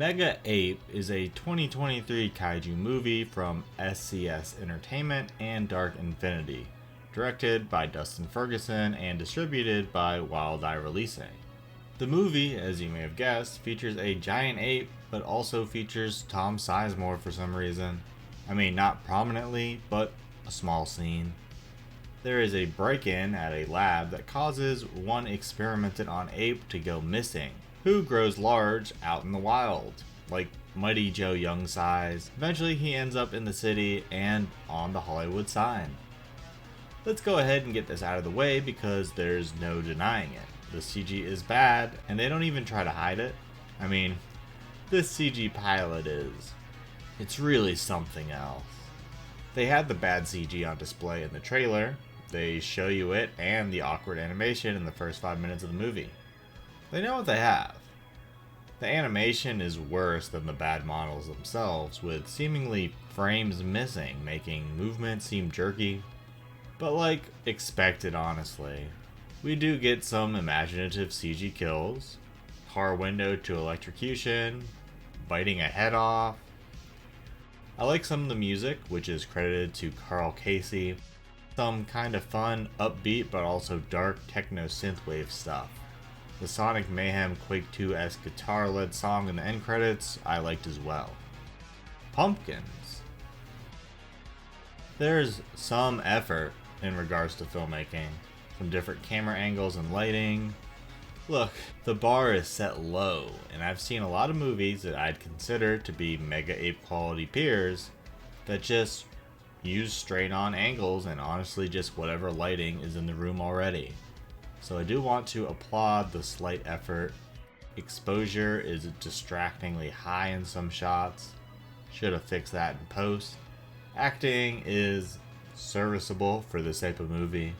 Mega Ape is a 2023 kaiju movie from SCS Entertainment and Dark Infinity, directed by Dustin Ferguson and distributed by Wild Eye Releasing. The movie, as you may have guessed, features a giant ape, but also features Tom Sizemore for some reason. I mean, not prominently, but a small scene. There is a break-in at a lab that causes one experimented on ape to go missing, who grows large out in the wild, like Mighty Joe Young size. Eventually he ends up in the city and on the Hollywood sign. Let's go ahead and get this out of the way because there's no denying it. The CG is bad and they don't even try to hide it. I mean, this CG pilot is. It's really something else. They had the bad CG on display in the trailer. They show you it and the awkward animation in the first 5 minutes of the movie. They know what they have. The animation is worse than the bad models themselves, with seemingly frames missing, making movement seem jerky. But like expected, honestly. We do get some imaginative CG kills, car window to electrocution, biting a head off. I like some of the music, which is credited to Carl Casey. Some kind of fun, upbeat, but also dark techno synthwave stuff. The Sonic Mayhem Quake 2-esque guitar-led song in the end credits I liked as well. Pumpkins. There's some effort in regards to filmmaking, some different camera angles and lighting. Look, the bar is set low, and I've seen a lot of movies that I'd consider to be Mega Ape quality peers that just use straight-on angles and honestly just whatever lighting is in the room already. So I do want to applaud the slight effort. Exposure is distractingly high in some shots. Should have fixed that in post. Acting is serviceable for this type of movie.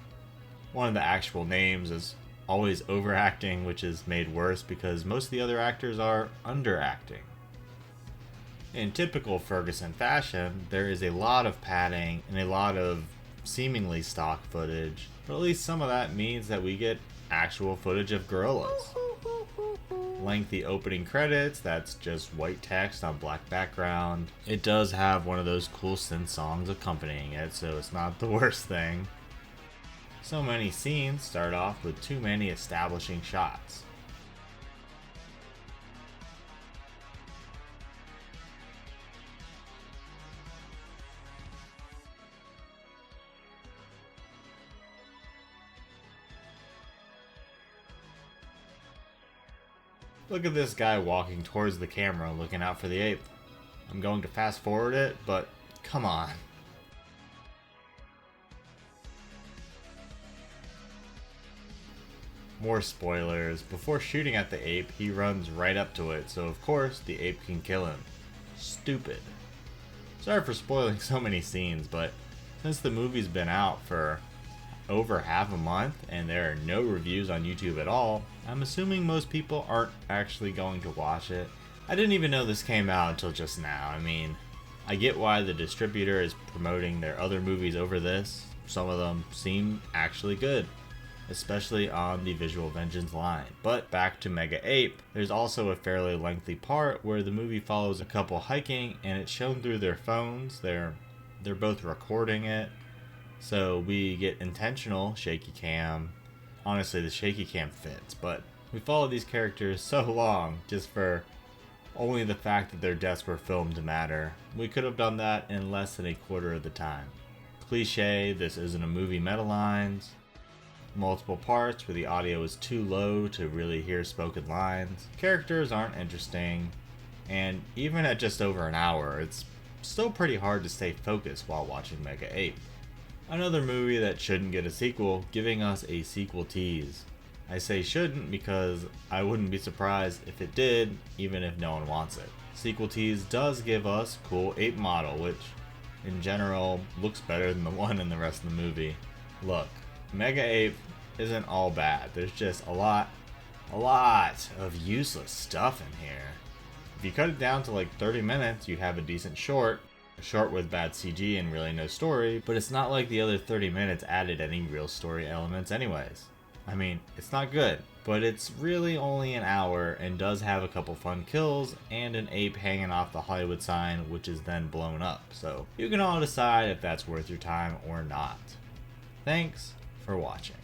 One of the actual names is always overacting, which is made worse because most of the other actors are underacting. In typical Ferguson fashion, there is a lot of padding and a lot of seemingly stock footage, but at least some of that means that we get actual footage of gorillas. Lengthy opening credits, that's just white text on black background. It does have one of those cool synth songs accompanying it, so it's not the worst thing. So many scenes start off with too many establishing shots. Look at this guy walking towards the camera looking out for the ape. I'm going to fast forward it, but come on. More spoilers. Before shooting at the ape, he runs right up to it, so of course the ape can kill him. Stupid. Sorry for spoiling so many scenes, but since the movie's been out for over half a month and there are no reviews on YouTube at all, I'm assuming most people aren't actually going to watch it. I didn't even know this came out until just now. I mean, I get why the distributor is promoting their other movies over this. Some of them seem actually good, especially on the Visual Vengeance line. But back to Mega Ape, there's also a fairly lengthy part where the movie follows a couple hiking and it's shown through their phones. They're both recording it. So we get intentional shaky cam. Honestly, the shaky cam fits, but we follow these characters so long just for only the fact that their deaths were filmed to matter. We could have done that in less than a quarter of the time. Cliche, this isn't a movie meta lines. Multiple parts where the audio is too low to really hear spoken lines. Characters aren't interesting, and even at just over an hour, it's still pretty hard to stay focused while watching Mega Ape. Another movie that shouldn't get a sequel, giving us a sequel tease. I say shouldn't because I wouldn't be surprised if it did, even if no one wants it. Sequel tease does give us cool ape model, which in general looks better than the one in the rest of the movie. Look, Mega Ape isn't all bad. There's just a lot of useless stuff in here. If you cut it down to like 30 minutes, you'd have a decent short. A short with bad CG and really no story, but it's not like the other 30 minutes added any real story elements anyways. I mean, it's not good, but it's really only an hour and does have a couple fun kills and an ape hanging off the Hollywood sign, which is then blown up. So you can all decide if that's worth your time or not. Thanks for watching.